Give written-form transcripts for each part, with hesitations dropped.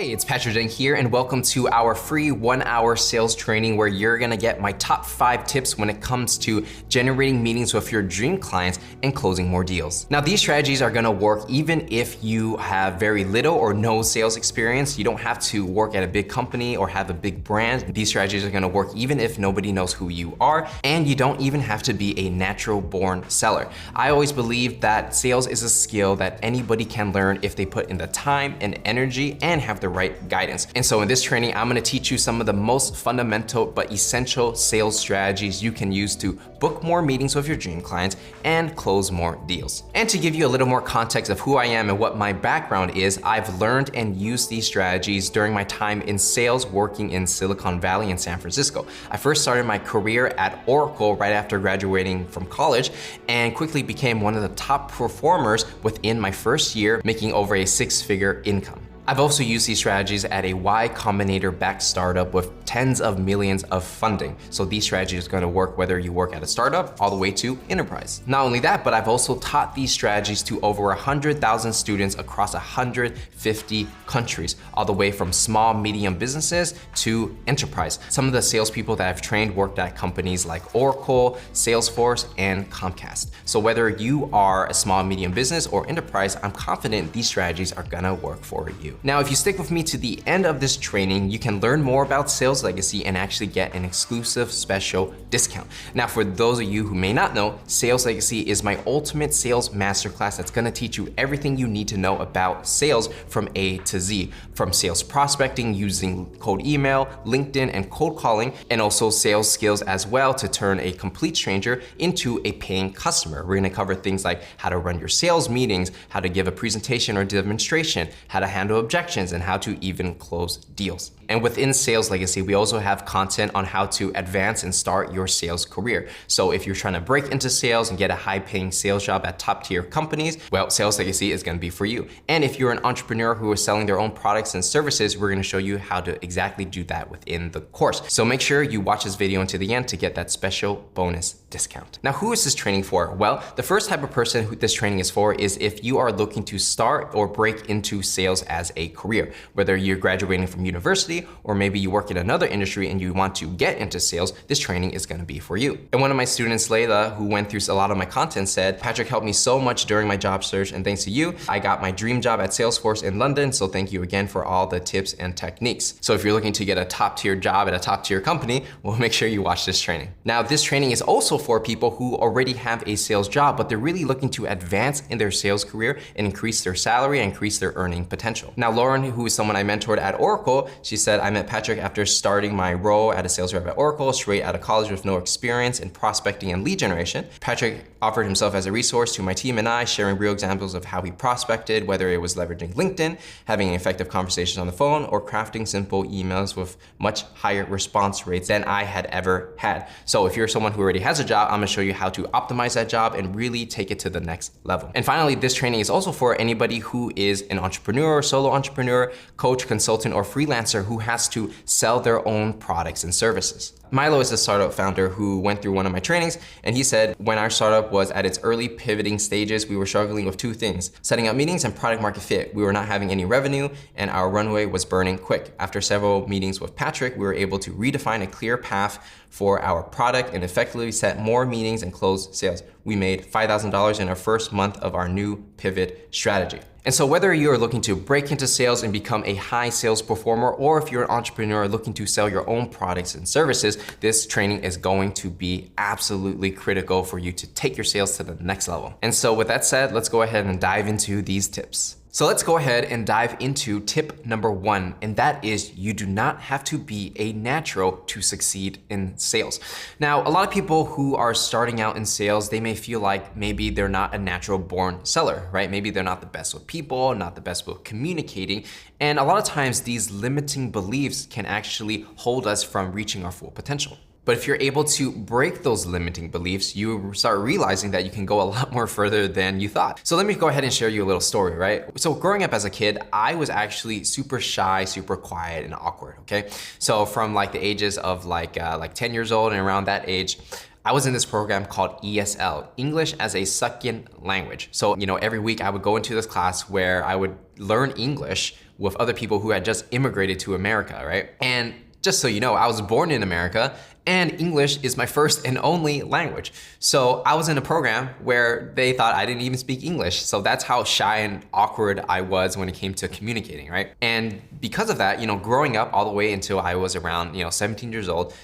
Hey, it's Patrick here, and welcome to our free 1-hour sales training where you're gonna get my top 5 tips when it comes to generating meetings with your dream clients and closing more deals. Now, these strategies are gonna work even if you have very little or no sales experience. You don't have to work at a big company or have a big brand. These strategies are gonna work even if nobody knows who you are, and you don't even have to be a natural born seller. I always believe that sales is a skill that anybody can learn if they put in the time and energy and have the right guidance. And so in this training, I'm gonna teach you some of the most fundamental but essential sales strategies you can use to book more meetings with your dream clients and close more deals. And to give you a little more context of who I am and what my background is, I've learned and used these strategies during my time in sales working in Silicon Valley in San Francisco. I first started my career at Oracle right after graduating from college and quickly became one of the top performers within my first year, making over a 6-figure income. I've also used these strategies at a Y Combinator-backed startup with tens of millions of funding. So these strategies are gonna work whether you work at a startup all the way to enterprise. Not only that, but I've also taught these strategies to over 100,000 students across 150 countries, all the way from small, medium businesses to enterprise. Some of the salespeople that I've trained worked at companies like Oracle, Salesforce, and Comcast. So whether you are a small, medium business or enterprise, I'm confident these strategies are gonna work for you. Now, if you stick with me to the end of this training, you can learn more about Sales Legacy and actually get an exclusive special discount. Now, for those of you who may not know, Sales Legacy is my ultimate sales masterclass that's gonna teach you everything you need to know about sales from A to Z, from sales prospecting using cold email, LinkedIn, and cold calling, and also sales skills as well to turn a complete stranger into a paying customer. We're gonna cover things like how to run your sales meetings, how to give a presentation or demonstration, how to handle objections, and how to even close deals. And within Sales Legacy, we also have content on how to advance and start your sales career. So if you're trying to break into sales and get a high-paying sales job at top-tier companies, well, Sales Legacy is gonna be for you. And if you're an entrepreneur who is selling their own products and services, we're gonna show you how to exactly do that within the course. So make sure you watch this video until the end to get that special bonus discount. Now, who is this training for? Well, the first type of person who this training is for is if you are looking to start or break into sales as a career, whether you're graduating from university or maybe you work in another industry and you want to get into sales, this training is gonna be for you. And one of my students, Layla, who went through a lot of my content, said, Patrick helped me so much during my job search, and thanks to you, I got my dream job at Salesforce in London, so thank you again for all the tips and techniques. So if you're looking to get a top-tier job at a top-tier company, well, make sure you watch this training. Now, this training is also for people who already have a sales job, but they're really looking to advance in their sales career and increase their salary and increase their earning potential. Now, Lauren, who is someone I mentored at Oracle, she said, I met Patrick after starting my role at a sales rep at Oracle, straight out of college with no experience in prospecting and lead generation. Patrick offered himself as a resource to my team and I, sharing real examples of how he prospected, whether it was leveraging LinkedIn, having effective conversations on the phone, or crafting simple emails with much higher response rates than I had ever had. So if you're someone who already has a job, I'm gonna show you how to optimize that job and really take it to the next level. And finally, this training is also for anybody who is an entrepreneur, solo entrepreneur, coach, consultant, or freelancer who has to sell their own products and services. Milo is a startup founder who went through one of my trainings, and he said, when our startup was at its early pivoting stages, we were struggling with 2 things: setting up meetings and product market fit. We were not having any revenue, and our runway was burning quick. After several meetings with Patrick, we were able to redefine a clear path for our product and effectively set more meetings and close sales. We made $5,000 in our first month of our new pivot strategy. And so whether you're looking to break into sales and become a high sales performer, or if you're an entrepreneur looking to sell your own products and services, this training is going to be absolutely critical for you to take your sales to the next level. And so with that said, let's go ahead and dive into these tips. So let's go ahead and dive into tip number 1, and that is you do not have to be a natural to succeed in sales. Now, a lot of people who are starting out in sales, they may feel like maybe they're not a natural born seller, right? Maybe they're not the best with people, not the best with communicating. And a lot of times these limiting beliefs can actually hold us from reaching our full potential. But if you're able to break those limiting beliefs, you start realizing that you can go a lot more further than you thought. So let me go ahead and share you a little story, right? So growing up as a kid, I was actually super shy, super quiet, and awkward, okay? So from like the ages of like 10 years old and around that age, I was in this program called ESL, English as a Second Language. So, every week I would go into this class where I would learn English with other people who had just immigrated to America, right? And just so you know, I was born in America and English is my first and only language. So I was in a program where they thought I didn't even speak English. So that's how shy and awkward I was when it came to communicating, right? And because of that, growing up all the way until I was around, 17 years old,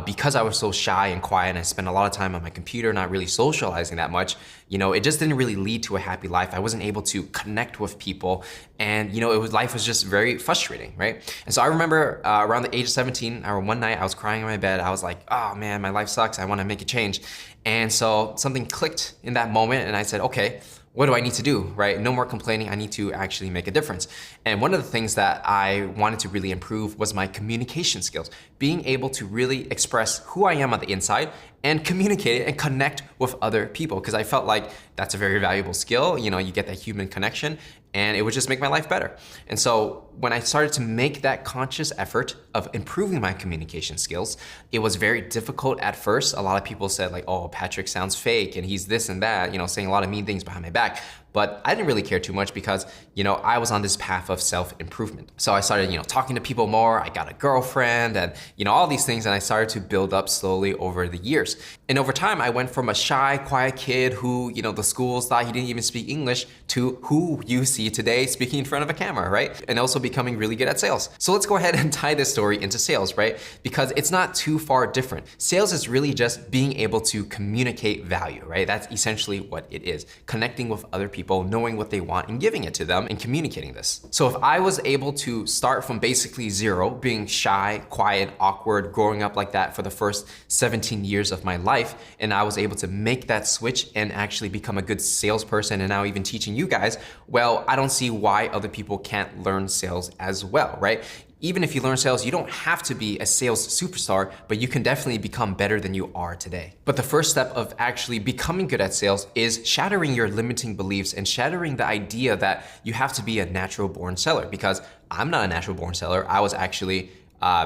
because I was so shy and quiet and I spent a lot of time on my computer, not really socializing that much, it just didn't really lead to a happy life. I wasn't able to connect with people and, life was just very frustrating, right? And so I remember around the age of 17, or one night I was crying in my bed. I was like, oh man, my life sucks. I want to make a change. And so something clicked in that moment and I said, okay, what do I need to do, right? No more complaining, I need to actually make a difference. And one of the things that I wanted to really improve was my communication skills, being able to really express who I am on the inside and communicate it and connect with other people, because I felt like that's a very valuable skill. You get that human connection and it would just make my life better. And so when I started to make that conscious effort of improving my communication skills, it was very difficult at first. A lot of people said like, oh, Patrick sounds fake and he's this and that, saying a lot of mean things behind my back. But I didn't really care too much because, I was on this path of self-improvement. So I started, talking to people more. I got a girlfriend and, all these things. And I started to build up slowly over the years. And over time, I went from a shy, quiet kid who, the schools thought he didn't even speak English to who you see today speaking in front of a camera, right? And also becoming really good at sales. So let's go ahead and tie this story into sales, right? Because it's not too far different. Sales is really just being able to communicate value, right? That's essentially what it is. Connecting with other people, knowing what they want and giving it to them and communicating this. So if I was able to start from basically zero, being shy, quiet, awkward, growing up like that for the first 17 years of my life, and I was able to make that switch and actually become a good salesperson and now even teaching you guys, well, I don't see why other people can't learn sales as well, right? Even if you learn sales, you don't have to be a sales superstar, but you can definitely become better than you are today. But the first step of actually becoming good at sales is shattering your limiting beliefs and shattering the idea that you have to be a natural born seller, because I'm not a natural born seller. I was actually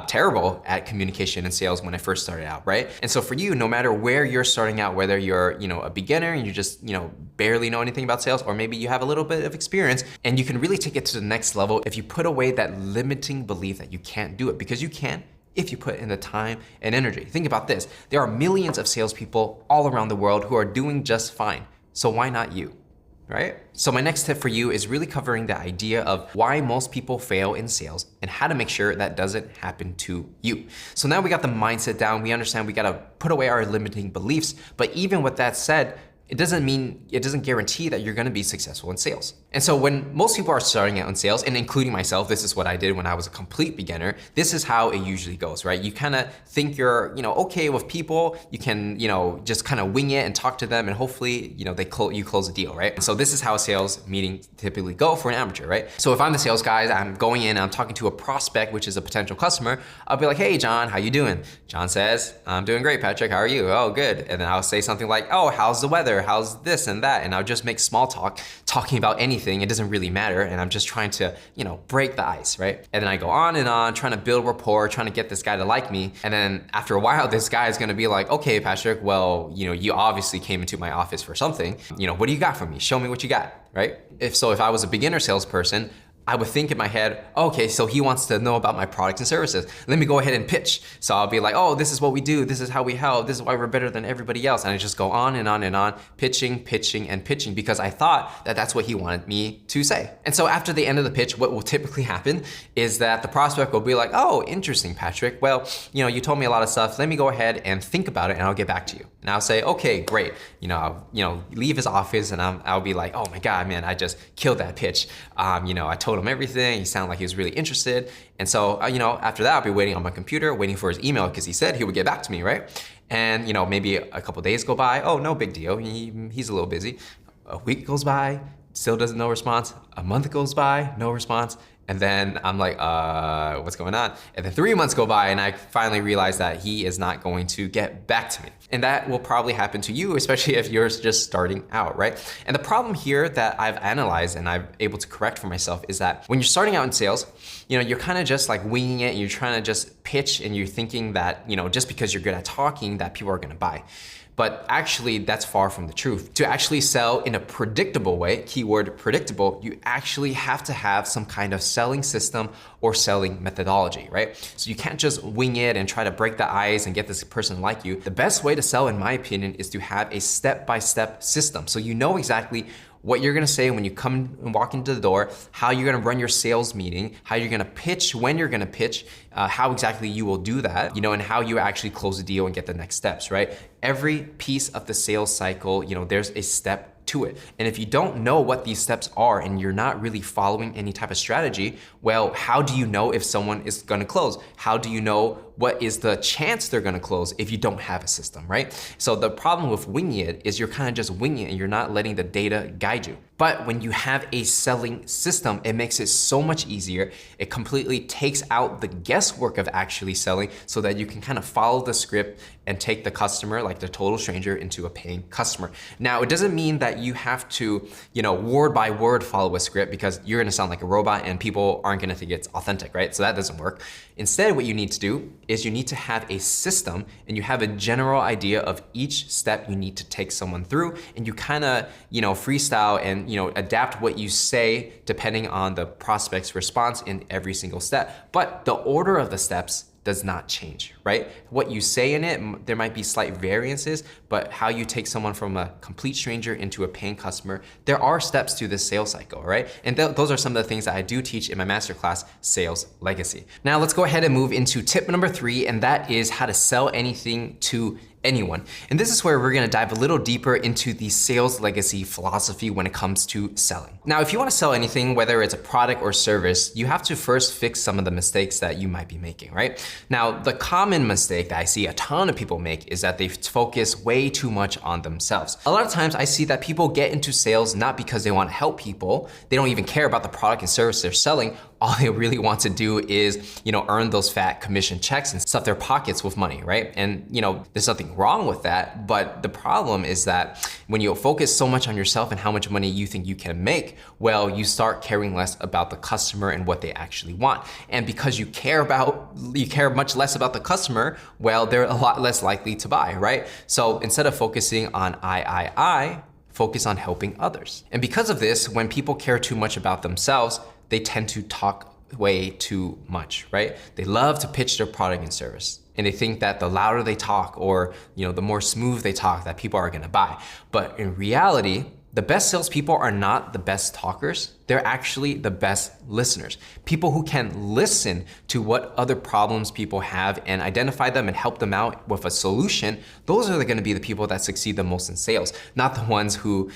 terrible at communication and sales when I first started out, right? And so for you, no matter where you're starting out, whether you're, a beginner and you just, barely know anything about sales, or maybe you have a little bit of experience and you can really take it to the next level if you put away that limiting belief that you can't do it, because you can if you put in the time and energy. Think about this. There are millions of salespeople all around the world who are doing just fine. So why not you? Right? So my next tip for you is really covering the idea of why most people fail in sales and how to make sure that doesn't happen to you. So now we got the mindset down. We understand we gotta put away our limiting beliefs. But even with that said, it doesn't guarantee that you're gonna be successful in sales. And so when most people are starting out in sales, and including myself, this is what I did when I was a complete beginner, this is how it usually goes, right? You kind of think you're, okay with people, you can, just kind of wing it and talk to them and hopefully, you close a deal, right? And so this is how a sales meeting typically go for an amateur, right? So if I'm the sales guy, I'm going in, I'm talking to a prospect, which is a potential customer, I'll be like, hey, John, how you doing? John says, I'm doing great, Patrick, how are you? Oh, good. And then I'll say something like, oh, how's the weather? How's this and that? And I'll just make small talk, talking about anything. It doesn't really matter. And I'm just trying to, break the ice, right? And then I go on and on, trying to build rapport, trying to get this guy to like me. And then after a while, this guy is gonna be like, okay, Patrick, well, you obviously came into my office for something. What do you got for me? Show me what you got, right? If I was a beginner salesperson, I would think in my head, okay, so he wants to know about my products and services. Let me go ahead and pitch. So I'll be like, oh, this is what we do. This is how we help. This is why we're better than everybody else. And I just go on and on and on, pitching, pitching, and pitching, because I thought that that's what he wanted me to say. And so after the end of the pitch, what will typically happen is that the prospect will be like, oh, interesting, Patrick. Well, you told me a lot of stuff. Let me go ahead and think about it and I'll get back to you. And I'll say, okay, great. I'll, leave his office and I'll be like, oh my God, man, I just killed that pitch. I told him everything. He sounded like he was really interested. And so, after that, I'll be waiting on my computer, waiting for his email, because he said he would get back to me, right? And, maybe a couple days go by. Oh, no big deal. He's a little busy. A week goes by, still doesn't no response. A month goes by, no response. And then I'm like, what's going on? And then 3 months go by and I finally realize that he is not going to get back to me. And that will probably happen to you, especially if you're just starting out, right? And the problem here that I've analyzed and I'm able to correct for myself is that when you're starting out in sales, you're kind of just like winging it and you're trying to just pitch and you're thinking that, just because you're good at talking that people are gonna buy. But actually, that's far from the truth. To actually sell in a predictable way, keyword predictable, you actually have to have some kind of selling system or selling methodology, right? So you can't just wing it and try to break the ice and get this person like you. The best way to sell, in my opinion, is to have a step-by-step system. So you know exactly what you're gonna say when you come and walk into the door, how you're gonna run your sales meeting, how you're gonna pitch, when you're gonna pitch, how exactly you will do that, and how you actually close the deal and get the next steps, right? Every piece of the sales cycle, there's a step to it. And if you don't know what these steps are and you're not really following any type of strategy, well, how do you know if someone is gonna close? How do you know what is the chance they're gonna close if you don't have a system, right? So the problem with winging it is you're kind of just winging it and you're not letting the data guide you. But when you have a selling system, it makes it so much easier. It completely takes out the guesswork of actually selling so that you can kind of follow the script and take the customer, like the total stranger, into a paying customer. Now, it doesn't mean that you have to, word by word follow a script, because you're gonna sound like a robot and people aren't gonna think it's authentic, right? So that doesn't work. Instead, what you need to do is you need to have a system and you have a general idea of each step you need to take someone through, and you kind of, freestyle and, adapt what you say depending on the prospect's response in every single step. But the order of the steps does not change, right? What you say in it, there might be slight variances, but how you take someone from a complete stranger into a paying customer, there are steps to this sales cycle, right? And those are some of the things that I do teach in my masterclass, Sales Legacy. Now let's go ahead and move into tip number 3, and that is how to sell anything to anyone. And this is where we're gonna dive a little deeper into the sales legacy philosophy when it comes to selling. Now, if you wanna sell anything, whether it's a product or service, you have to first fix some of the mistakes that you might be making, right? Now, the common mistake that I see a ton of people make is that they focus way too much on themselves. A lot of times I see that people get into sales not because they wanna help people, they don't even care about the product and service they're selling. All they really want to do is, earn those fat commission checks and stuff their pockets with money, right? And, there's nothing wrong with that, but the problem is that when you focus so much on yourself and how much money you think you can make, well, you start caring less about the customer and what they actually want. And because you care much less about the customer, well, they're a lot less likely to buy, right? So instead of focusing on I, focus on helping others. And because of this, when people care too much about themselves, they tend to talk way too much, right? They love to pitch their product and service. And they think that the louder they talk or the more smooth they talk, that people are gonna buy. But in reality, the best salespeople are not the best talkers. They're actually the best listeners. People who can listen to what other problems people have and identify them and help them out with a solution, those are gonna be the people that succeed the most in sales, not the ones who,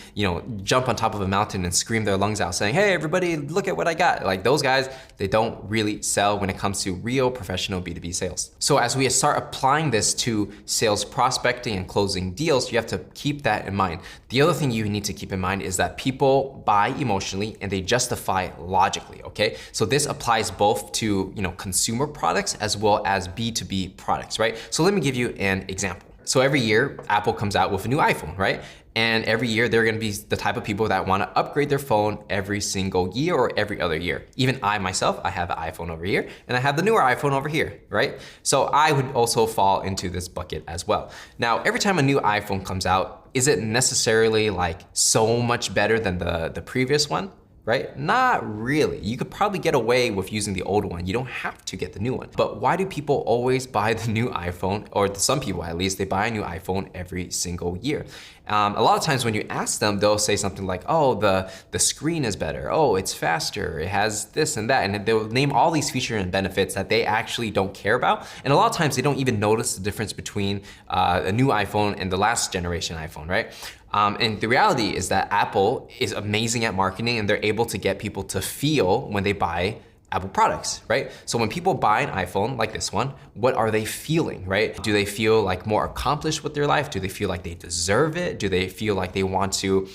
jump on top of a mountain and scream their lungs out saying, hey, everybody, look at what I got. Like those guys, they don't really sell when it comes to real professional B2B sales. So as we start applying this to sales prospecting and closing deals, you have to keep that in mind. The other thing you need to keep in mind is that people buy emotionally and they justify logically, okay? So this applies both to, consumer products as well as B2B products, right? So let me give you an example. So every year, Apple comes out with a new iPhone, right? And every year, they're gonna be the type of people that wanna upgrade their phone every single year or every other year. Even I myself, I have an iPhone over here, and I have the newer iPhone over here, right? So I would also fall into this bucket as well. Now, every time a new iPhone comes out, is it necessarily like so much better than the previous one? Right? Not really. You could probably get away with using the old one. You don't have to get the new one. But why do people always buy the new iPhone, or some people at least, they buy a new iPhone every single year? A lot of times when you ask them, they'll say something like, oh, the screen is better. Oh, it's faster. It has this and that. And they'll name all these features and benefits that they actually don't care about. And a lot of times they don't even notice the difference between a new iPhone and the last generation iPhone, right? And the reality is that Apple is amazing at marketing, and they're able to get people to feel when they buy Apple products, right? So when people buy an iPhone like this one, what are they feeling, right? Do they feel like more accomplished with their life? Do they feel like they deserve it? Do they feel like they want to,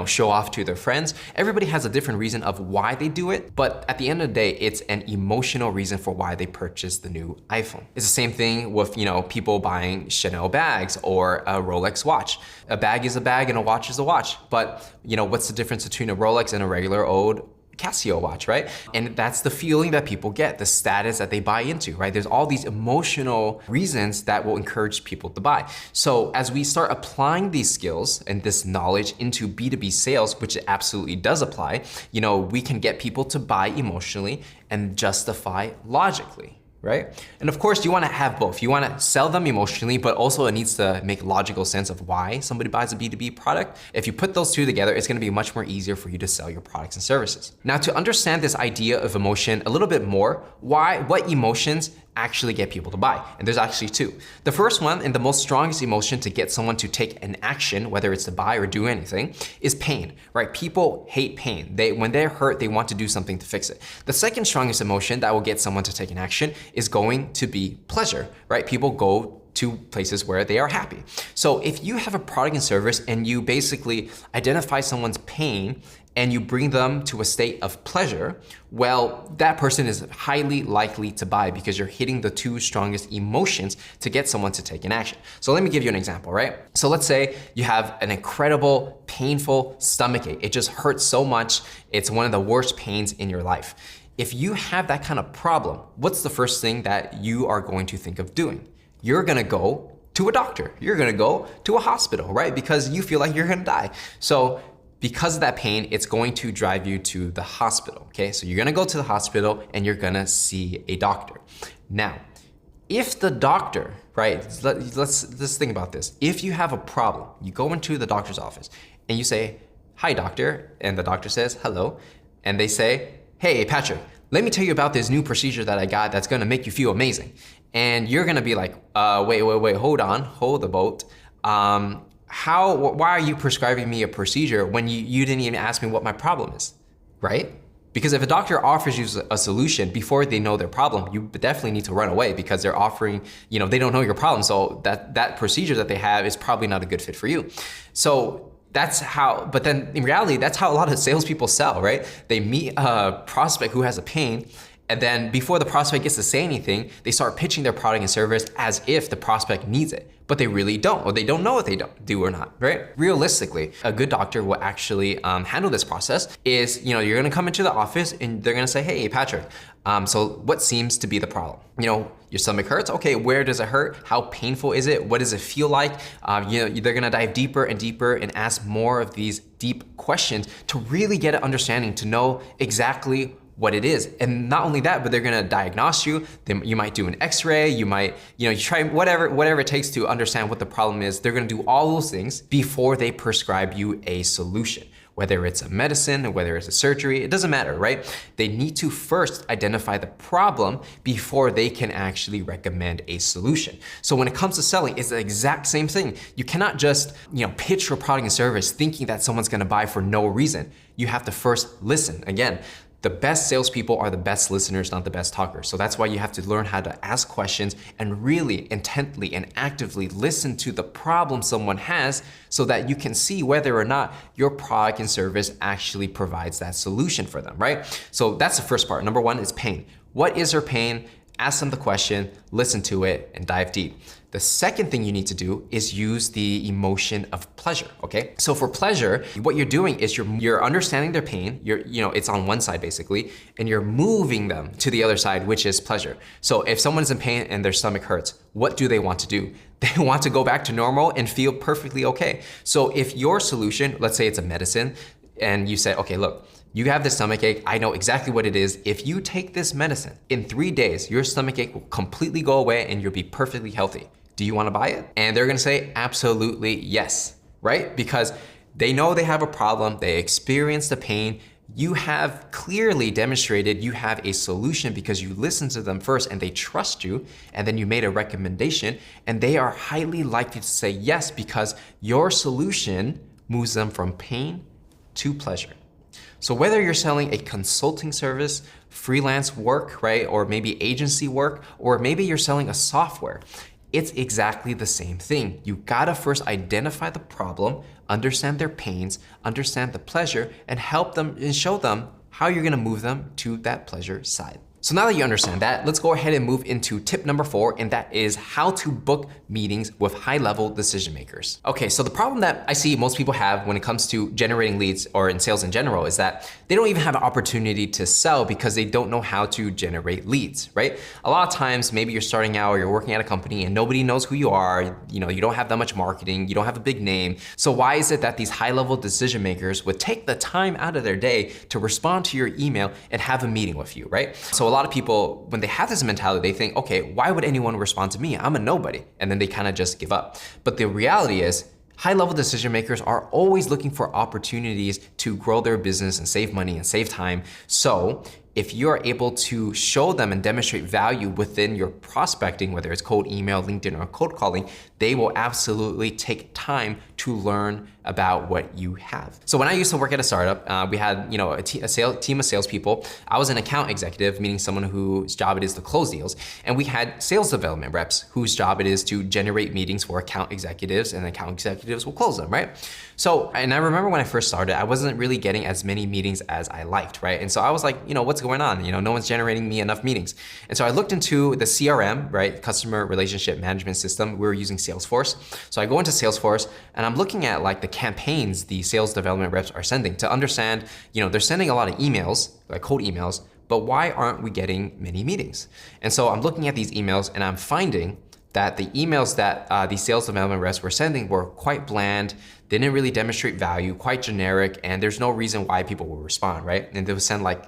show off to their friends? Everybody has a different reason of why they do it, but at the end of the day, it's an emotional reason for why they purchase the new iPhone. It's the same thing with, people buying Chanel bags or a Rolex watch. A bag is a bag and a watch is a watch, but what's the difference between a Rolex and a regular old Casio watch, right? And that's the feeling that people get, the status that they buy into, right? There's all these emotional reasons that will encourage people to buy. So as we start applying these skills and this knowledge into B2B sales, which it absolutely does apply, we can get people to buy emotionally and justify logically. Right? And of course, you want to have both. You want to sell them emotionally, but also it needs to make logical sense of why somebody buys a B2B product. If you put those two together, it's going to be much more easier for you to sell your products and services. Now, to understand this idea of emotion a little bit more, what emotions actually get people to buy? And there's actually two. The first one, and the most strongest emotion to get someone to take an action, whether it's to buy or do anything, is pain, right? People hate pain. When they're hurt, they want to do something to fix it. The second strongest emotion that will get someone to take an action is going to be pleasure, right? People go to places where they are happy. So if you have a product and service and you basically identify someone's pain and you bring them to a state of pleasure, well, that person is highly likely to buy because you're hitting the two strongest emotions to get someone to take an action. So let me give you an example, right? So let's say you have an incredible, painful stomachache. It just hurts so much. It's one of the worst pains in your life. If you have that kind of problem, what's the first thing that you are going to think of doing? You're gonna go to a doctor. You're gonna go to a hospital, right? Because you feel like you're gonna die. So because of that pain, it's going to drive you to the hospital, okay? So you're gonna go to the hospital and you're gonna see a doctor. Now, if the doctor, right, let's think about this. If you have a problem, you go into the doctor's office and you say, "Hi, doctor," and the doctor says, "Hello," and they say, "Hey, Patrick, let me tell you about this new procedure that I got that's gonna make you feel amazing." And you're gonna be like, wait, hold the boat. Why are you prescribing me a procedure when you didn't even ask me what my problem is, right? Because if a doctor offers you a solution before they know their problem, you definitely need to run away because they're offering, they don't know your problem. So that procedure that they have is probably not a good fit for you. So but then in reality, that's how a lot of salespeople sell, right? They meet a prospect who has a pain, and then before the prospect gets to say anything, they start pitching their product and service as if the prospect needs it, but they really don't, or they don't know if they do or not, right? Realistically, a good doctor will actually handle this process is, you're gonna come into the office and they're gonna say, "Hey, Patrick, so what seems to be the problem? Your stomach hurts. Okay, where does it hurt? How painful is it? What does it feel like?" They're gonna dive deeper and deeper and ask more of these deep questions to really get an understanding, to know exactly what it is. And not only that, but they're gonna diagnose you. You might do an x-ray, you might, you try whatever it takes to understand what the problem is. They're gonna do all those things before they prescribe you a solution. Whether it's a medicine or whether it's a surgery, it doesn't matter, right? They need to first identify the problem before they can actually recommend a solution. So when it comes to selling, it's the exact same thing. You cannot just, pitch your product and service thinking that someone's gonna buy for no reason. You have to first listen. Again, the best salespeople are the best listeners, not the best talkers. So that's why you have to learn how to ask questions and really intently and actively listen to the problem someone has so that you can see whether or not your product and service actually provides that solution for them, right? So that's the first part. Number one is pain. What is their pain? Ask them the question, listen to it, and dive deep. The second thing you need to do is use the emotion of pleasure, okay? So for pleasure, what you're doing is you're understanding their pain, it's on one side basically, and you're moving them to the other side, which is pleasure. So if someone's in pain and their stomach hurts, what do they want to do? They want to go back to normal and feel perfectly okay. So if your solution, let's say it's a medicine, and you say, "Okay, look, you have this stomachache, I know exactly what it is. If you take this medicine, in 3 days, your stomachache will completely go away and you'll be perfectly healthy. Do you wanna buy it?" And they're gonna say, absolutely yes, right? Because they know they have a problem, they experience the pain. You have clearly demonstrated you have a solution because you listened to them first and they trust you, and then you made a recommendation, and they are highly likely to say yes because your solution moves them from pain to pleasure. So whether you're selling a consulting service, freelance work, right, or maybe agency work, or maybe you're selling a software, it's exactly the same thing. You gotta first identify the problem, understand their pains, understand the pleasure, and help them and show them how you're gonna move them to that pleasure side. So now that you understand that, let's go ahead and move into tip number 4, and that is how to book meetings with high-level decision makers. Okay, so the problem that I see most people have when it comes to generating leads or in sales in general is that they don't even have an opportunity to sell because they don't know how to generate leads, right? A lot of times, maybe you're starting out or you're working at a company and nobody knows who you are, you don't have that much marketing, you don't have a big name. So why is it that these high-level decision makers would take the time out of their day to respond to your email and have a meeting with you, right? So a lot of people, when they have this mentality, they think, okay, why would anyone respond to me? I'm a nobody. And then they kind of just give up. But the reality is, high-level decision makers are always looking for opportunities to grow their business and save money and save time. So if you're able to show them and demonstrate value within your prospecting, whether it's cold email, LinkedIn, or cold calling, they will absolutely take time to learn about what you have. So when I used to work at a startup, we had a team of salespeople. I was an account executive, meaning someone whose job it is to close deals. And we had sales development reps whose job it is to generate meetings for account executives, and account executives will close them, right? So, and I remember when I first started, I wasn't really getting as many meetings as I liked, right? And so I was like, what's going on? No one's generating me enough meetings. And so I looked into the CRM, right? Customer Relationship Management System. We were using Salesforce. So I go into Salesforce and I'm looking at like the campaigns the sales development reps are sending to understand, they're sending a lot of emails, like cold emails, but why aren't we getting many meetings? And so I'm looking at these emails and I'm finding that the emails that these sales development reps were sending were quite bland. They didn't really demonstrate value, quite generic, and there's no reason why people will respond, right? And they would send like,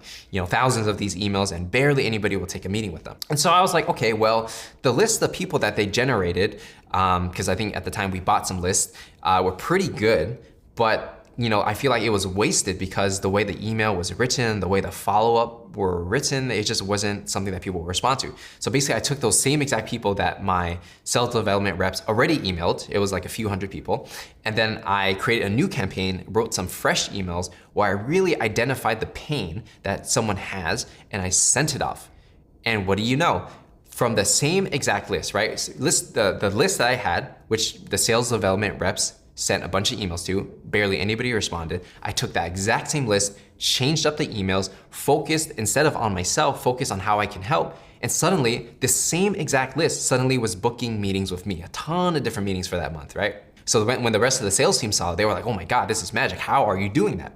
thousands of these emails and barely anybody will take a meeting with them. And so I was like, okay, well, the list of people that they generated, because I think at the time we bought some lists, were pretty good, but I feel like it was wasted because the way the email was written, the way the follow-up were written, it just wasn't something that people would respond to. So basically I took those same exact people that my sales development reps already emailed, it was like a few hundred people, and then I created a new campaign, wrote some fresh emails where I really identified the pain that someone has, and I sent it off. And what do you know? From the same exact list, right? The list that I had, which the sales development reps sent a bunch of emails to, barely anybody responded. I took that exact same list, changed up the emails, focused, instead of on myself, focused on how I can help. And suddenly, the same exact list suddenly was booking meetings with me, a ton of different meetings for that month, right? So when the rest of the sales team saw it, they were like, oh my God, this is magic. How are you doing that?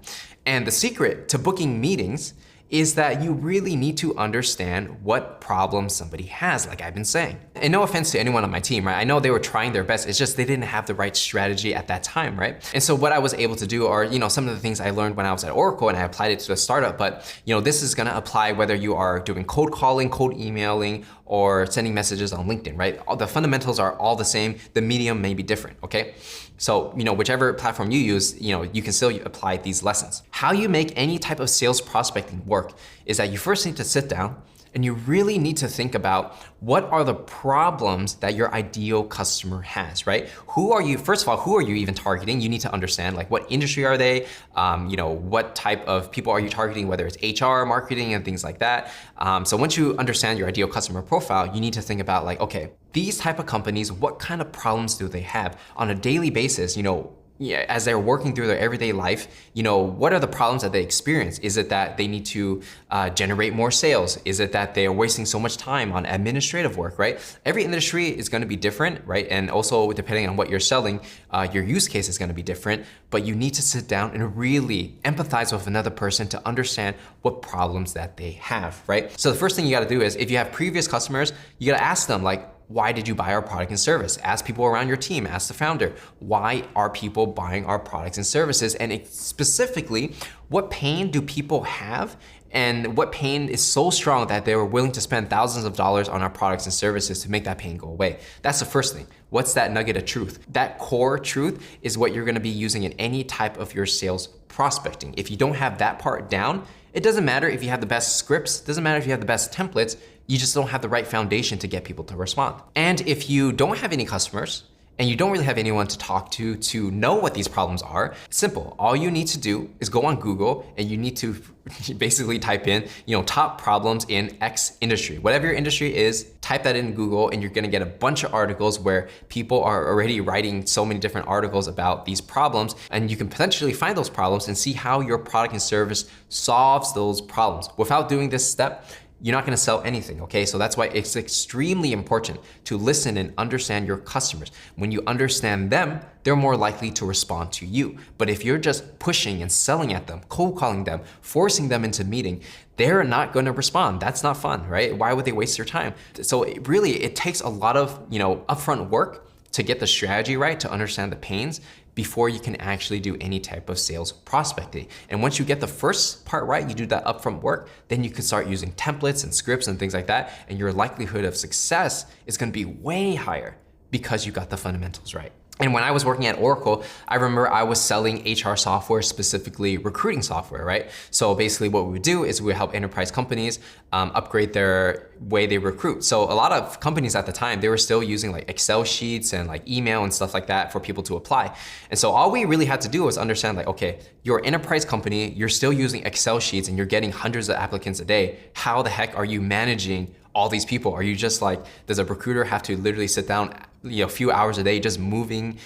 And the secret to booking meetings is that you really need to understand what problem somebody has, like I've been saying. And no offense to anyone on my team, right? I know they were trying their best, it's just they didn't have the right strategy at that time, right? And so what I was able to do are, some of the things I learned when I was at Oracle and I applied it to a startup, but this is gonna apply whether you are doing cold calling, cold emailing, or sending messages on LinkedIn, right? All the fundamentals are all the same, the medium may be different, okay? So, whichever platform you use, you can still apply these lessons. How you make any type of sales prospecting work is that you first need to sit down and you really need to think about what are the problems that your ideal customer has, right? First of all, who are you even targeting? You need to understand like what industry are they? What type of people are you targeting, whether it's HR, marketing, and things like that. So once you understand your ideal customer profile, you need to think about like, okay, these type of companies, what kind of problems do they have on a daily basis? As they're working through their everyday life, what are the problems that they experience? Is it that they need to generate more sales? Is it that they are wasting so much time on administrative work, right? Every industry is gonna be different, right? And also depending on what you're selling, your use case is gonna be different, but you need to sit down and really empathize with another person to understand what problems that they have, right? So the first thing you gotta do is, if you have previous customers, you gotta ask them like, why did you buy our product and service? Ask people around your team, ask the founder, why are people buying our products and services? And specifically, what pain do people have? And what pain is so strong that they were willing to spend thousands of dollars on our products and services to make that pain go away? That's the first thing. What's that nugget of truth? That core truth is what you're gonna be using in any type of your sales prospecting. If you don't have that part down, it doesn't matter if you have the best scripts, doesn't matter if you have the best templates, you just don't have the right foundation to get people to respond. And if you don't have any customers, and you don't really have anyone to talk to know what these problems are, simple. All you need to do is go on Google and you need to basically type in, top problems in X industry. Whatever your industry is, type that in Google and you're gonna get a bunch of articles where people are already writing so many different articles about these problems, and you can potentially find those problems and see how your product and service solves those problems. Without doing this step, you're not gonna sell anything, okay? So that's why it's extremely important to listen and understand your customers. When you understand them, they're more likely to respond to you. But if you're just pushing and selling at them, cold calling them, forcing them into meeting, they're not gonna respond. That's not fun, right? Why would they waste their time? So it takes a lot of, upfront work to get the strategy right, to understand the pains before you can actually do any type of sales prospecting. And once you get the first part right, you do that upfront work, then you can start using templates and scripts and things like that, and your likelihood of success is gonna be way higher because you got the fundamentals right. And when I was working at Oracle, I remember I was selling HR software, specifically recruiting software, right? So basically what we would do is we would help enterprise companies upgrade their way they recruit. So a lot of companies at the time, they were still using like Excel sheets and like email and stuff like that for people to apply. And so all we really had to do was understand like, okay, you're an enterprise company, you're still using Excel sheets and you're getting hundreds of applicants a day. How the heck are you managing all these people? Are you just like, does a recruiter have to literally sit down a few hours a day just moving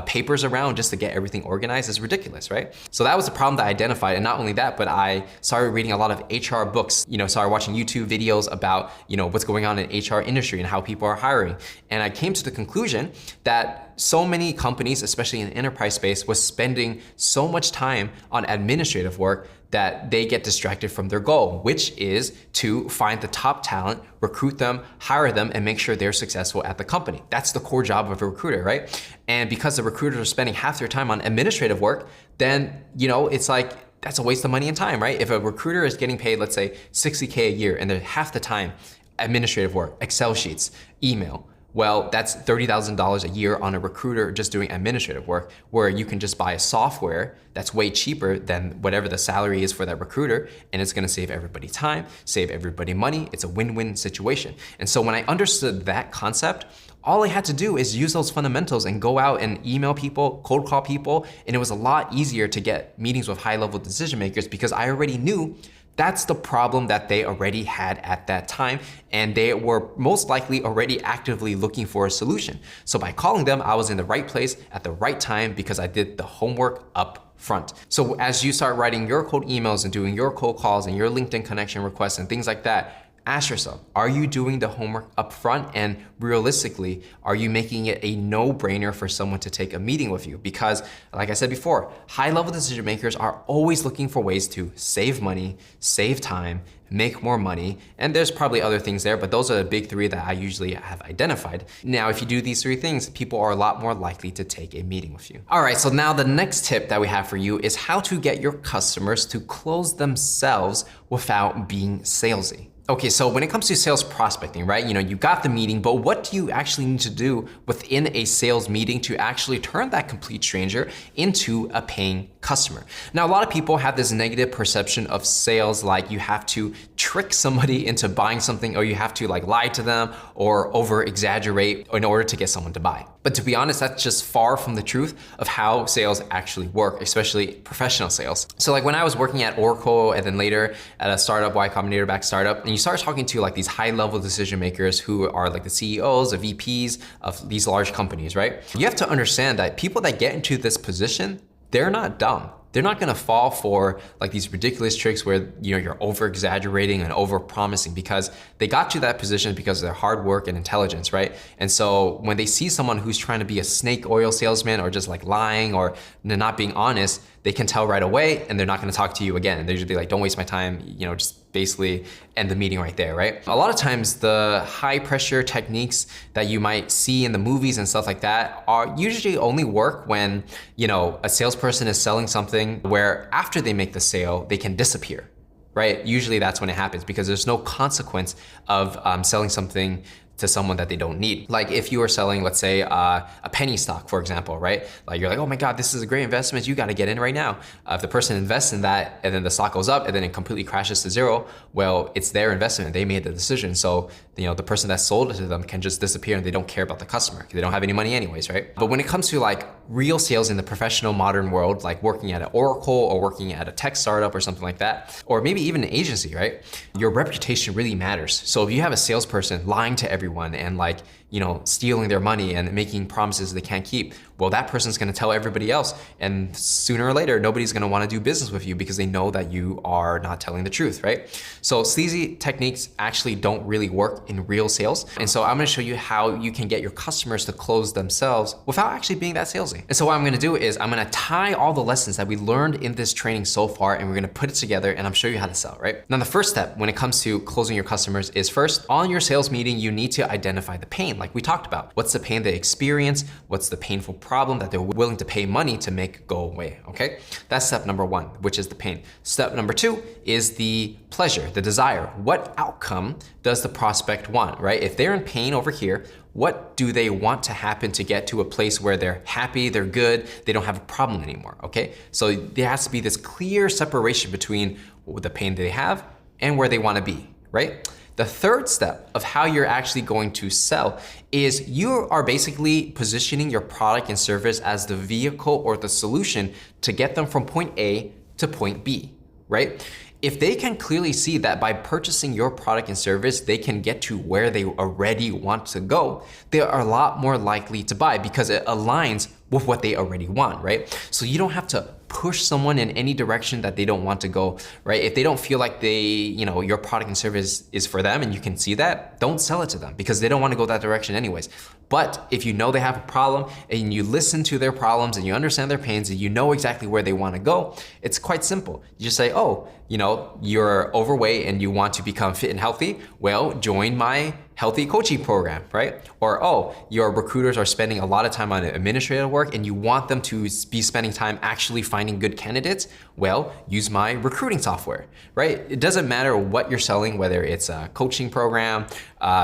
papers around just to get everything organized? Is ridiculous, right? So that was the problem that I identified. And not only that, but I started reading a lot of HR books, started watching YouTube videos about, what's going on in HR industry and how people are hiring. And I came to the conclusion that so many companies, especially in the enterprise space, was spending so much time on administrative work that they get distracted from their goal, which is to find the top talent, recruit them, hire them, and make sure they're successful at the company. That's the core job of a recruiter, right? And because the recruiters are spending half their time on administrative work, then, it's like, that's a waste of money and time, right? If a recruiter is getting paid, let's say $60K a year, and they're half the time administrative work, Excel sheets, email, well, that's $30,000 a year on a recruiter just doing administrative work, where you can just buy a software that's way cheaper than whatever the salary is for that recruiter, and it's gonna save everybody time, save everybody money. It's a win-win situation. And so when I understood that concept, all I had to do is use those fundamentals and go out and email people, cold call people, and it was a lot easier to get meetings with high-level decision makers because I already knew that's the problem that they already had at that time, and they were most likely already actively looking for a solution. So by calling them, I was in the right place at the right time because I did the homework up front. So as you start writing your cold emails and doing your cold calls and your LinkedIn connection requests and things like that, ask yourself, are you doing the homework up front? And realistically, are you making it a no-brainer for someone to take a meeting with you? Because like I said before, high-level decision makers are always looking for ways to save money, save time, make more money, and there's probably other things there, but those are the big three that I usually have identified. Now, if you do these three things, people are a lot more likely to take a meeting with you. All right, so now the next tip that we have for you is how to get your customers to close themselves without being salesy. Okay, so when it comes to sales prospecting, right? You got the meeting, but what do you actually need to do within a sales meeting to actually turn that complete stranger into a paying customer? Now, a lot of people have this negative perception of sales, like you have to trick somebody into buying something, or you have to like lie to them or over exaggerate in order to get someone to buy. But to be honest, that's just far from the truth of how sales actually work, especially professional sales. So like when I was working at Oracle and then later at a startup, Y Combinator backed startup, and you start talking to like these high level decision makers who are like the CEOs, the VPs of these large companies, right? You have to understand that people that get into this position, they're not dumb. They're not gonna fall for like these ridiculous tricks where you're over exaggerating and over promising, because they got to that position because of their hard work and intelligence, right? And so when they see someone who's trying to be a snake oil salesman or just like lying or not being honest, they can tell right away and they're not gonna talk to you again. And they're just be like, don't waste my time, just basically end the meeting right there, right? A lot of times the high pressure techniques that you might see in the movies and stuff like that are usually only work when, a salesperson is selling something where after they make the sale, they can disappear, right? Usually that's when it happens because there's no consequence of selling something to someone that they don't need. Like if you are selling, let's say a penny stock, for example, right? Like you're like, oh my God, this is a great investment. You got to get in right now. If the person invests in that and then the stock goes up and then it completely crashes to zero, well, it's their investment. They made the decision. So, the person that sold it to them can just disappear and they don't care about the customer because they don't have any money anyways, right? But when it comes to like real sales in the professional modern world, like working at an Oracle or working at a tech startup or something like that, or maybe even an agency, right? Your reputation really matters. So if you have a salesperson lying to everyone, everyone and like, you know, stealing their money and making promises they can't keep, well, that person's gonna tell everybody else. And sooner or later, nobody's gonna wanna do business with you because they know that you are not telling the truth, right? So sleazy techniques actually don't really work in real sales. And so I'm gonna show you how you can get your customers to close themselves without actually being that salesy. And so what I'm gonna do is I'm gonna tie all the lessons that we learned in this training so far, and we're gonna put it together and I'm show you how to sell, right? Now, the first step when it comes to closing your customers is first, on your sales meeting, you need to identify the pain like we talked about. What's the pain they experience? What's the painful problem that they're willing to pay money to make go away, okay? That's step number one, which is the pain. Step number two is the pleasure, the desire. What outcome does the prospect want, right? If they're in pain over here, what do they want to happen to get to a place where they're happy, they're good, they don't have a problem anymore, okay? So there has to be this clear separation between the pain they have and where they wanna be, right? The third step of how you're actually going to sell is you are basically positioning your product and service as the vehicle or the solution to get them from point A to point B, right? If they can clearly see that by purchasing your product and service, they can get to where they already want to go, they are a lot more likely to buy because it aligns with what they already want, right? So you don't have to push someone in any direction that they don't want to go, right? If they don't feel like your product and service is for them and you can see that, don't sell it to them because they don't want to go that direction anyways. But if you know they have a problem and you listen to their problems and you understand their pains and you know exactly where they want to go, it's quite simple. You just say, oh, you're overweight and you want to become fit and healthy, well, join my healthy coaching program, right? Or, oh, your recruiters are spending a lot of time on administrative work and you want them to be spending time actually finding good candidates, well, use my recruiting software, right? It doesn't matter what you're selling, whether it's a coaching program,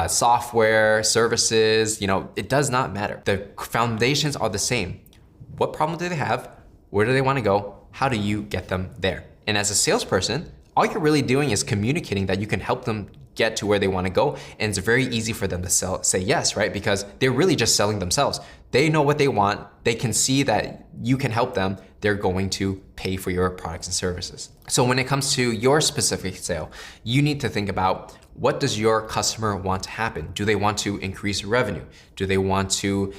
software, services, it does not matter. The foundations are the same. What problem do they have? Where do they want to go? How do you get them there? And as a salesperson, all you're really doing is communicating that you can help them get to where they want to go. And it's very easy for them to say yes, right? Because they're really just selling themselves. They know what they want. They can see that you can help them. They're going to pay for your products and services. So when it comes to your specific sale, you need to think about, what does your customer want to happen? Do they want to increase revenue? Do they want to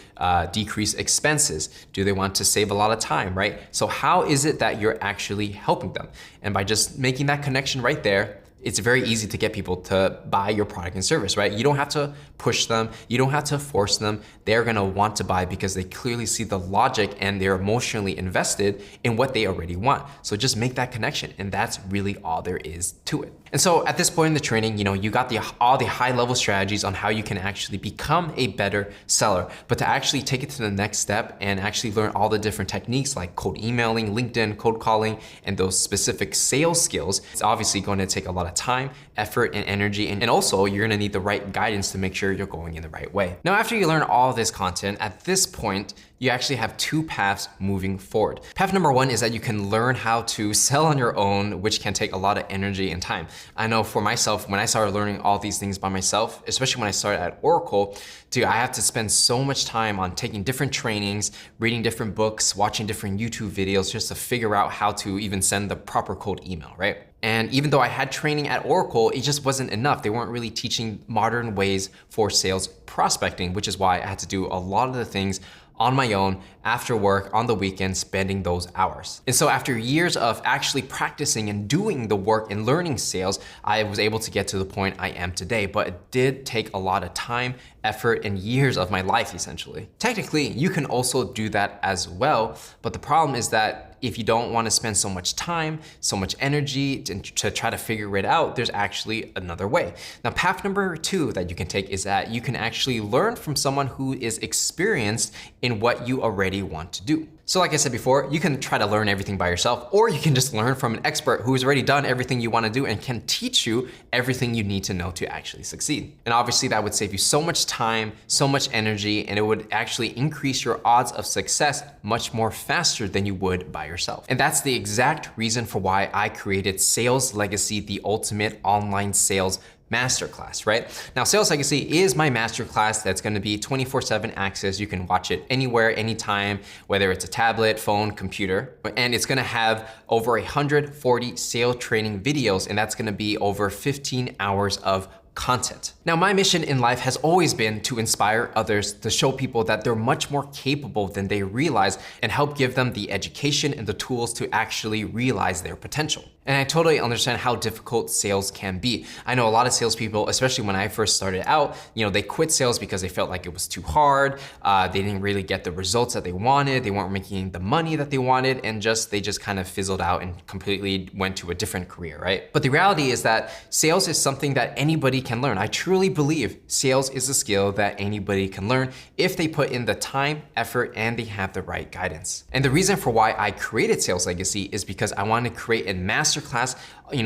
decrease expenses? Do they want to save a lot of time, right? So how is it that you're actually helping them? And by just making that connection right there, it's very easy to get people to buy your product and service, right? You don't have to push them. You don't have to force them. They're gonna want to buy because they clearly see the logic and they're emotionally invested in what they already want. So just make that connection, and that's really all there is to it. And so at this point in the training, you got all the high level strategies on how you can actually become a better seller. But to actually take it to the next step and actually learn all the different techniques like cold emailing, LinkedIn, cold calling, and those specific sales skills, it's obviously going to take a lot of time, effort, and energy. And also you're gonna need the right guidance to make sure you're going in the right way. Now, after you learn all this content, at this point, you actually have two paths moving forward. Path number one is that you can learn how to sell on your own, which can take a lot of energy and time. I know for myself, when I started learning all these things by myself, especially when I started at Oracle, I have to spend so much time on taking different trainings, reading different books, watching different YouTube videos just to figure out how to even send the proper cold email, right? And even though I had training at Oracle, it just wasn't enough. They weren't really teaching modern ways for sales prospecting, which is why I had to do a lot of the things on my own, after work, on the weekend, spending those hours. And so after years of actually practicing and doing the work and learning sales, I was able to get to the point I am today, but it did take a lot of time, effort, and years of my life, essentially. Technically, you can also do that as well, but the problem is that if you don't want to spend so much time, so much energy to try to figure it out, there's actually another way. Now, path number two that you can take is that you can actually learn from someone who is experienced in what you already want to do. So like I said before, you can try to learn everything by yourself, or you can just learn from an expert who's already done everything you want to do and can teach you everything you need to know to actually succeed. And obviously that would save you so much time, so much energy, and it would actually increase your odds of success much more faster than you would by yourself. And that's the exact reason for why I created Sales Legacy, the ultimate online sales masterclass, right? Now, Sales Legacy is my masterclass that's gonna be 24/7 access. You can watch it anywhere, anytime, whether it's a tablet, phone, computer, and it's gonna have over 140 sales training videos, and that's gonna be over 15 hours of content. Now, my mission in life has always been to inspire others, to show people that they're much more capable than they realize and help give them the education and the tools to actually realize their potential. And I totally understand how difficult sales can be. I know a lot of salespeople, especially when I first started out, they quit sales because they felt like it was too hard. They didn't really get the results that they wanted. They weren't making the money that they wanted, and they just kind of fizzled out and completely went to a different career, right? But the reality is that sales is something that anybody can learn. I truly believe sales is a skill that anybody can learn if they put in the time, effort, and they have the right guidance. And the reason for why I created Sales Legacy is because I wanted to create a masterclass,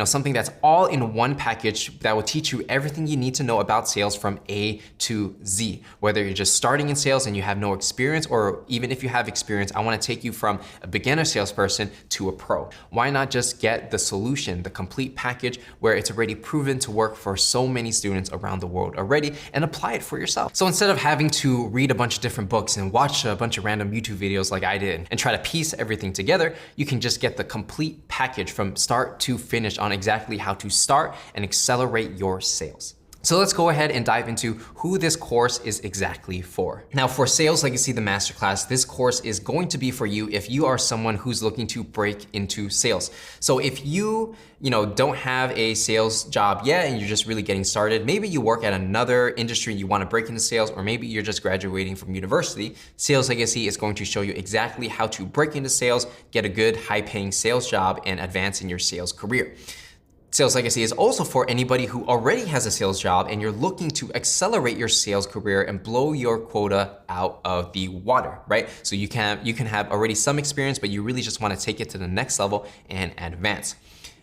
something that's all in one package that will teach you everything you need to know about sales from A to Z. Whether you're just starting in sales and you have no experience, or even if you have experience, I want to take you from a beginner salesperson to a pro. Why not just get the solution, the complete package, where it's already proven to work for so many students around the world already, and apply it for yourself? So instead of having to read a bunch of different books and watch a bunch of random YouTube videos like I did and try to piece everything together, you can just get the complete package from start to finish on exactly how to start and accelerate your sales. So let's go ahead and dive into who this course is exactly for. Now, for Sales Legacy, the masterclass, this course is going to be for you if you are someone who's looking to break into sales. So if you don't have a sales job yet and you're just really getting started, maybe you work at another industry and you want to break into sales, or maybe you're just graduating from university, Sales Legacy is going to show you exactly how to break into sales, get a good high-paying sales job, and advance in your sales career. Sales Legacy is also for anybody who already has a sales job and you're looking to accelerate your sales career and blow your quota out of the water, right? So you can have already some experience, but you really just want to take it to the next level and advance.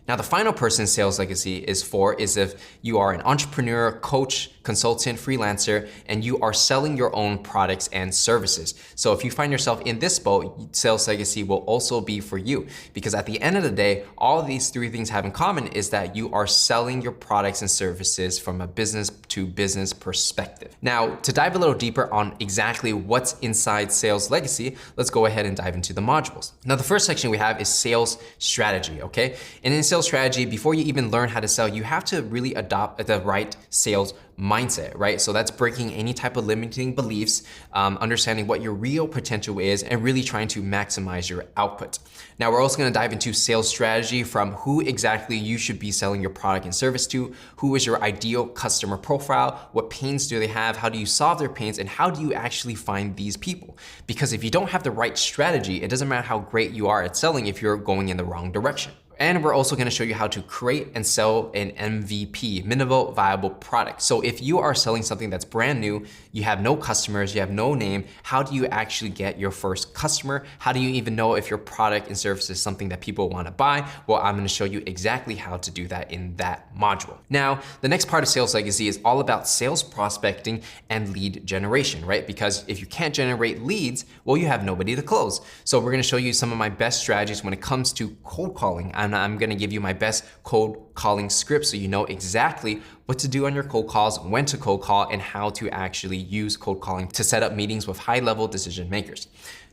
Now, the final person Sales Legacy is for is if you are an entrepreneur, coach, consultant, freelancer, and you are selling your own products and services. So if you find yourself in this boat, Sales Legacy will also be for you, because at the end of the day, all of these three things have in common is that you are selling your products and services from a business to business perspective. Now, to dive a little deeper on exactly what's inside Sales Legacy, let's go ahead and dive into the modules. Now, the first section we have is sales strategy, okay? And in sales strategy, before you even learn how to sell, you have to really adopt the right sales mindset, right? So that's breaking any type of limiting beliefs, understanding what your real potential is, and really trying to maximize your output. Now, we're also going to dive into sales strategy from who exactly you should be selling your product and service to, who is your ideal customer profile, what pains do they have, how do you solve their pains, and how do you actually find these people? Because if you don't have the right strategy, it doesn't matter how great you are at selling if you're going in the wrong direction. And we're also going to show you how to create and sell an MVP, minimal viable product. So if you are selling something that's brand new, you have no customers, you have no name, how do you actually get your first customer? How do you even know if your product and service is something that people want to buy? Well, I'm going to show you exactly how to do that in that module. Now, the next part of Sales Legacy is all about sales prospecting and lead generation, right? Because if you can't generate leads, well, you have nobody to close. So we're going to show you some of my best strategies when it comes to cold calling. I'm gonna give you my best cold calling script so you know exactly what to do on your cold calls, when to cold call, and how to actually use cold calling to set up meetings with high-level decision makers.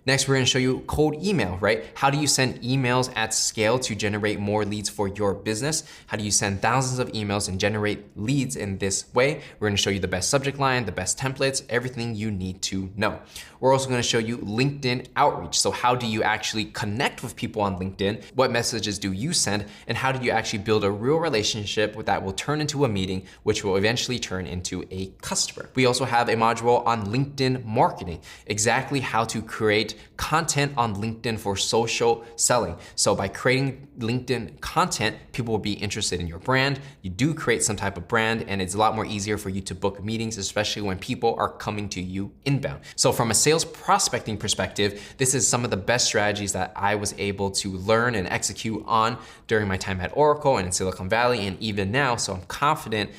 Next, we're gonna show you cold email, right? How do you send emails at scale to generate more leads for your business? How do you send thousands of emails and generate leads in this way? We're gonna show you the best subject line, the best templates, everything you need to know. We're also gonna show you LinkedIn outreach. So how do you actually connect with people on LinkedIn? What messages do you send? And how do you actually build a real relationship that will turn into a meeting, which will eventually turn into a customer? We also have a module on LinkedIn marketing, exactly how to create content on LinkedIn for social selling. So by creating LinkedIn content, people will be interested in your brand. You do create some type of brand, and it's a lot more easier for you to book meetings, especially when people are coming to you inbound. So from a sales prospecting perspective, this is some of the best strategies that I was able to learn and execute on during my time at Oracle and in Silicon Valley, and even now. So I'm confident,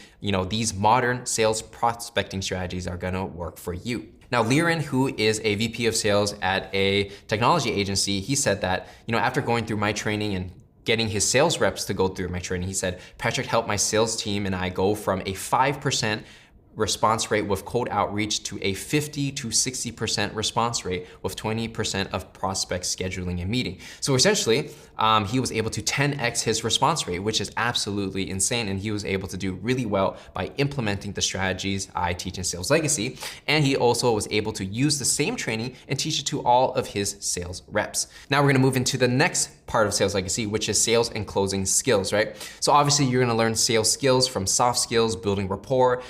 these modern sales prospecting strategies are gonna work for you. Now, Liren, who is a VP of sales at a technology agency, he said that, after going through my training and getting his sales reps to go through my training, he said, Patrick helped my sales team and I go from a 5% response rate with cold outreach to a 50 to 60% response rate with 20% of prospects scheduling a meeting. So essentially, he was able to 10x his response rate, which is absolutely insane. And he was able to do really well by implementing the strategies I teach in Sales Legacy. And he also was able to use the same training and teach it to all of his sales reps. Now we're gonna move into the next part of Sales Legacy, which is sales and closing skills, right? So obviously you're gonna learn sales skills from soft skills, building rapport,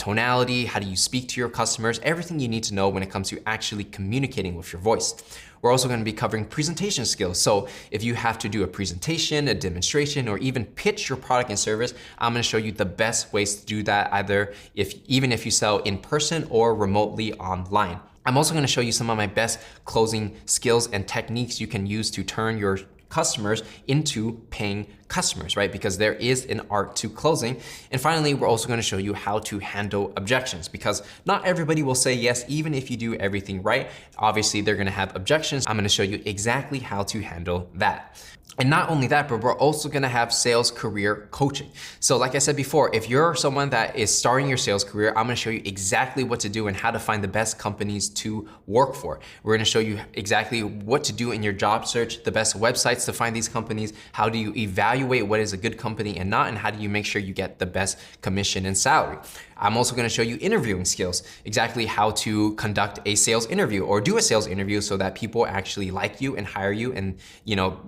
tonality, how do you speak to your customers, everything you need to know when it comes to actually communicating with your voice. We're also gonna be covering presentation skills. So if you have to do a presentation, a demonstration, or even pitch your product and service, I'm gonna show you the best ways to do that, even if you sell in person or remotely online. I'm also gonna show you some of my best closing skills and techniques you can use to turn your customers into paying customers, right? Because there is an art to closing. And finally, we're also gonna show you how to handle objections, because not everybody will say yes, even if you do everything right. Obviously, they're gonna have objections. I'm gonna show you exactly how to handle that. And not only that, but we're also gonna have sales career coaching. So like I said before, if you're someone that is starting your sales career, I'm gonna show you exactly what to do and how to find the best companies to work for. We're gonna show you exactly what to do in your job search, the best websites to find these companies, how do you evaluate what is a good company and not, and how do you make sure you get the best commission and salary. I'm also gonna show you interviewing skills, exactly how to conduct a sales interview or do a sales interview so that people actually like you and hire you, and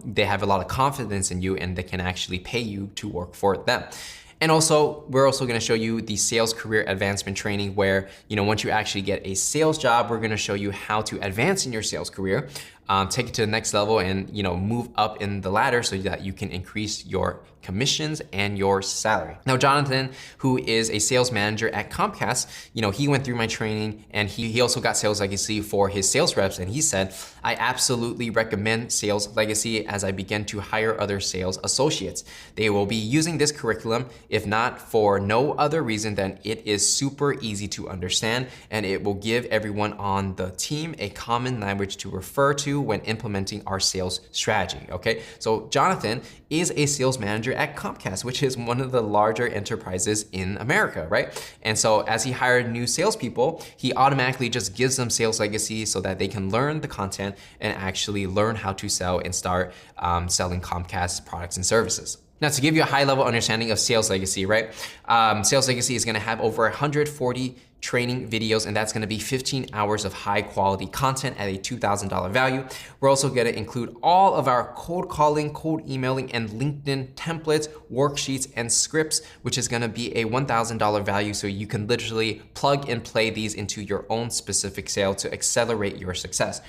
they have a lot of confidence in you and they can actually pay you to work for them. And also, we're also gonna show you the sales career advancement training where, once you actually get a sales job, we're gonna show you how to advance in your sales career, take it to the next level and, move up in the ladder so that you can increase your commissions and your salary. Now, Jonathan, who is a sales manager at Comcast, he went through my training and he also got Sales Legacy for his sales reps. And he said, I absolutely recommend Sales Legacy as I begin to hire other sales associates. They will be using this curriculum, if not for no other reason than it is super easy to understand and it will give everyone on the team a common language to refer to when implementing our sales strategy, okay? So Jonathan is a sales manager at Comcast, which is one of the larger enterprises in America, right? And so as he hired new salespeople, he automatically just gives them Sales Legacy so that they can learn the content and actually learn how to sell and start selling Comcast products and services. Now, to give you a high-level understanding of Sales Legacy, right? Sales Legacy is gonna have over 140 training videos, and that's gonna be 15 hours of high-quality content at a $2,000 value. We're also gonna include all of our cold calling, cold emailing, and LinkedIn templates, worksheets, and scripts, which is gonna be a $1,000 value, so you can literally plug and play these into your own specific sale to accelerate your success.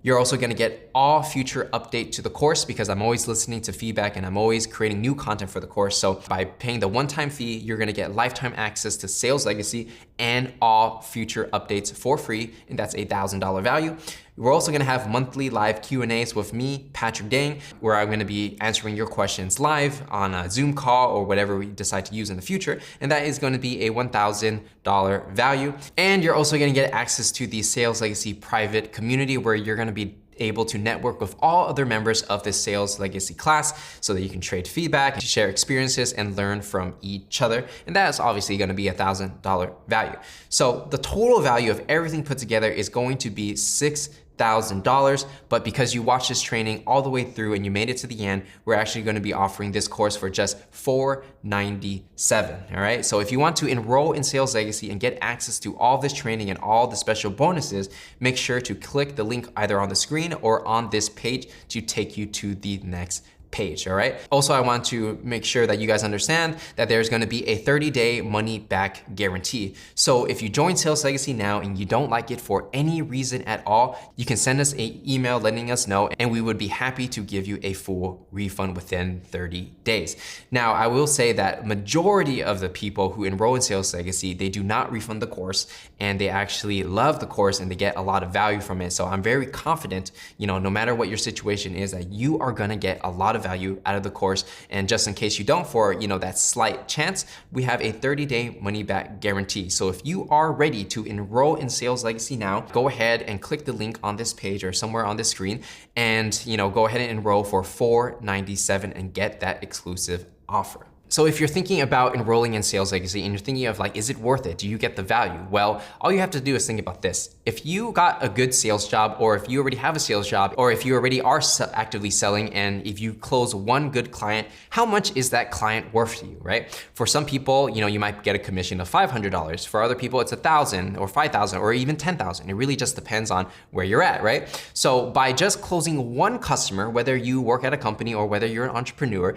You're also gonna get all future update to the course because I'm always listening to feedback and I'm always creating new content for the course. So by paying the one-time fee, you're gonna get lifetime access to Sales Legacy and all future updates for free, and that's a $1,000 value. We're also gonna have monthly live Q&As with me, Patrick Dang, where I'm gonna be answering your questions live on a Zoom call or whatever we decide to use in the future. And that is gonna be a $1,000 value. And you're also gonna get access to the Sales Legacy private community where you're gonna be able to network with all other members of this Sales Legacy class so that you can trade feedback, share experiences, and learn from each other. And that is obviously gonna be a $1,000 value. So the total value of everything put together is going to be $6,000, but because you watched this training all the way through and you made it to the end, we're actually gonna be offering this course for just $497, all right? So if you want to enroll in Sales Legacy and get access to all this training and all the special bonuses, make sure to click the link either on the screen or on this page to take you to the next page, all right? Also, I want to make sure that you guys understand that there's gonna be a 30-day money back guarantee. So if you join Sales Legacy now and you don't like it for any reason at all, you can send us an email letting us know and we would be happy to give you a full refund within 30 days. Now, I will say that majority of the people who enroll in Sales Legacy, they do not refund the course and they actually love the course and they get a lot of value from it. So I'm very confident, no matter what your situation is, that you are gonna get a lot of value out of the course. And just in case you don't, for that slight chance, we have a 30-day money back guarantee. So if you are ready to enroll in Sales Legacy now, go ahead and click the link on this page or somewhere on the screen and go ahead and enroll for $497 and get that exclusive offer. So if you're thinking about enrolling in Sales Legacy and you're thinking of like, is it worth it? Do you get the value? Well, all you have to do is think about this. If you got a good sales job, or if you already have a sales job, or if you already are actively selling, and if you close one good client, how much is that client worth to you, right? For some people, you might get a commission of $500. For other people, it's $1,000 or $5,000 or even $10,000. It really just depends on where you're at, right? So by just closing one customer, whether you work at a company or whether you're an entrepreneur,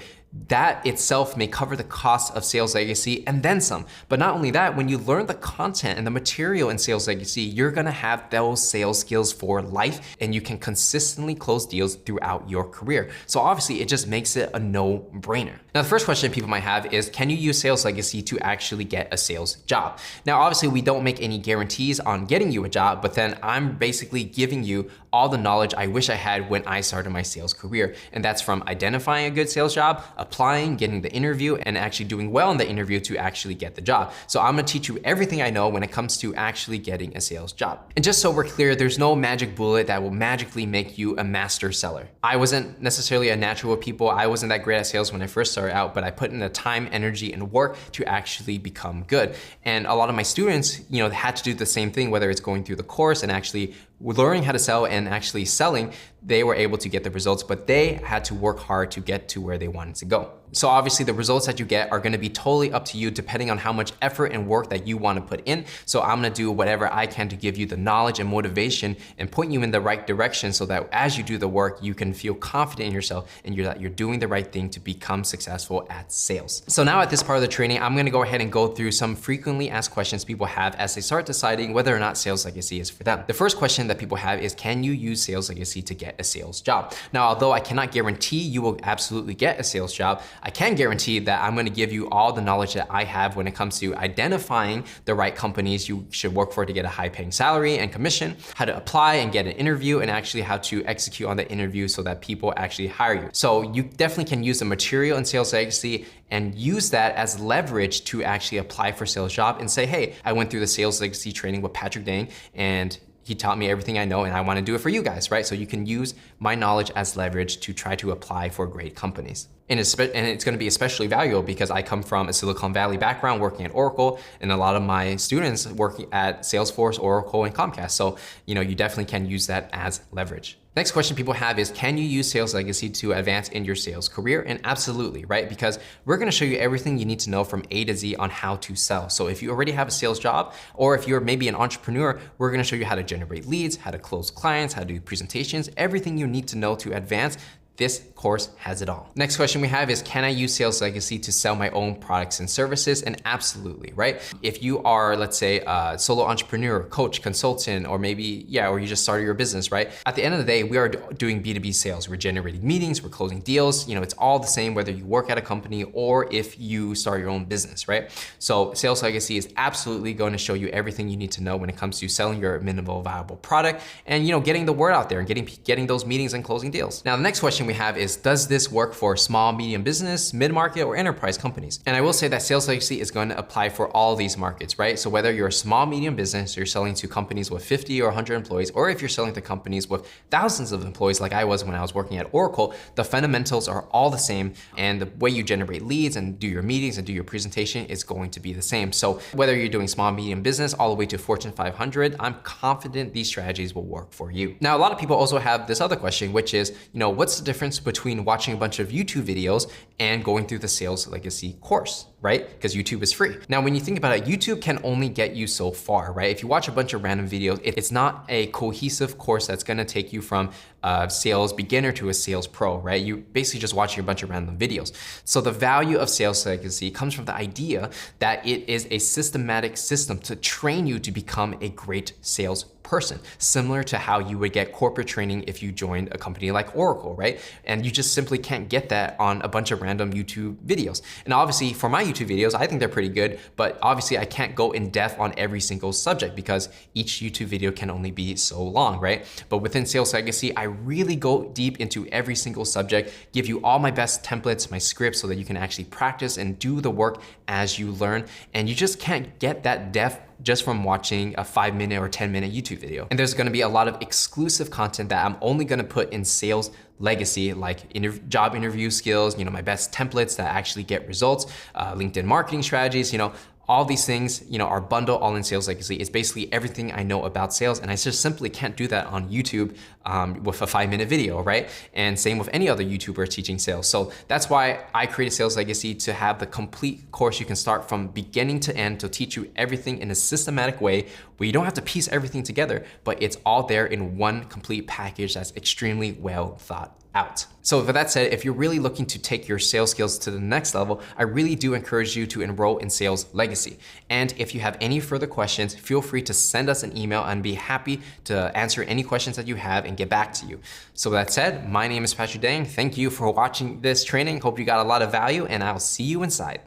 that itself may cover the cost of Sales Legacy and then some. But not only that, when you learn the content and the material in Sales Legacy, you're gonna have those sales skills for life, and you can consistently close deals throughout your career. So obviously it just makes it a no-brainer. Now the first question people might have is, can you use Sales Legacy to actually get a sales job? Now obviously we don't make any guarantees on getting you a job, but then I'm basically giving you all the knowledge I wish I had when I started my sales career. And that's from identifying a good sales job, applying, getting the interview, and actually doing well in the interview to actually get the job. So I'm gonna teach you everything I know when it comes to actually getting a sales job. And just so we're clear, there's no magic bullet that will magically make you a master seller. I wasn't necessarily a natural with people. I wasn't that great at sales when I first started out, but I put in the time, energy, and work to actually become good. And a lot of my students, had to do the same thing, whether it's going through the course and actually learning how to sell and actually selling, they were able to get the results, but they had to work hard to get to where they wanted to go. So obviously the results that you get are gonna be totally up to you depending on how much effort and work that you wanna put in. So I'm gonna do whatever I can to give you the knowledge and motivation and point you in the right direction so that as you do the work, you can feel confident in yourself and that you're doing the right thing to become successful at sales. So now at this part of the training, I'm gonna go ahead and go through some frequently asked questions people have as they start deciding whether or not Sales Legacy is for them. The first question that people have is, can you use Sales Legacy to get a sales job? Now, although I cannot guarantee you will absolutely get a sales job, I can guarantee that I'm gonna give you all the knowledge that I have when it comes to identifying the right companies you should work for to get a high paying salary and commission, how to apply and get an interview, and actually how to execute on the interview so that people actually hire you. So you definitely can use the material in Sales Legacy and use that as leverage to actually apply for a sales job and say, hey, I went through the Sales Legacy training with Patrick Dang, and he taught me everything I know and I wanna do it for you guys, right? So you can use my knowledge as leverage to try to apply for great companies. And it's gonna be especially valuable because I come from a Silicon Valley background working at Oracle, and a lot of my students working at Salesforce, Oracle, and Comcast. So, you definitely can use that as leverage. Next question people have is, can you use Sales Legacy to advance in your sales career? And absolutely, right? Because we're gonna show you everything you need to know from A to Z on how to sell. So if you already have a sales job, or if you're maybe an entrepreneur, we're gonna show you how to generate leads, how to close clients, how to do presentations, everything you need to know to advance. This course has it all. Next question we have is, can I use Sales Legacy to sell my own products and services? And absolutely, right? If you are, let's say, a solo entrepreneur, coach, consultant, or maybe, or you just started your business, right? At the end of the day, we are doing B2B sales. We're generating meetings, we're closing deals. It's all the same whether you work at a company or if you start your own business, right? So Sales Legacy is absolutely going to show you everything you need to know when it comes to selling your minimal viable product and, getting the word out there and getting those meetings and closing deals. Now, the next question we have is, does this work for small, medium business, mid-market, or enterprise companies? And I will say that Sales Legacy is going to apply for all these markets, right? So whether you're a small, medium business, you're selling to companies with 50 or 100 employees, or if you're selling to companies with thousands of employees like I was when I was working at Oracle, the fundamentals are all the same, and the way you generate leads and do your meetings and do your presentation is going to be the same. So whether you're doing small, medium business, all the way to Fortune 500, I'm confident these strategies will work for you. Now, a lot of people also have this other question, which is, what's the difference between watching a bunch of YouTube videos and going through the Sales Legacy course, right? Because YouTube is free. Now, when you think about it, YouTube can only get you so far, right? If you watch a bunch of random videos, it's not a cohesive course that's gonna take you from a sales beginner to a sales pro, right? You basically just watching a bunch of random videos. So the value of Sales Legacy comes from the idea that it is a systematic system to train you to become a great sales person, similar to how you would get corporate training if you joined a company like Oracle, right? And you just simply can't get that on a bunch of random YouTube videos. And obviously for my YouTube videos, I think they're pretty good, but obviously I can't go in depth on every single subject because each YouTube video can only be so long, right? But within Sales Legacy, I really go deep into every single subject, give you all my best templates, my scripts, so that you can actually practice and do the work as you learn. And you just can't get that depth just from watching a 5-minute or 10-minute YouTube video. And there's gonna be a lot of exclusive content that I'm only gonna put in Sales Legacy, like job interview skills, my best templates that actually get results, LinkedIn marketing strategies, all these things, are bundled all in Sales Legacy. It's basically everything I know about sales, and I just simply can't do that on YouTube with a 5-minute video, right? And same with any other YouTuber teaching sales. So that's why I created Sales Legacy, to have the complete course you can start from beginning to end, to teach you everything in a systematic way where you don't have to piece everything together, but it's all there in one complete package that's extremely well thought out. So with that said, if you're really looking to take your sales skills to the next level, I really do encourage you to enroll in Sales Legacy. And if you have any further questions, feel free to send us an email and be happy to answer any questions that you have and get back to you. So with that said, my name is Patrick Dang. Thank you for watching this training. Hope you got a lot of value, and I'll see you inside.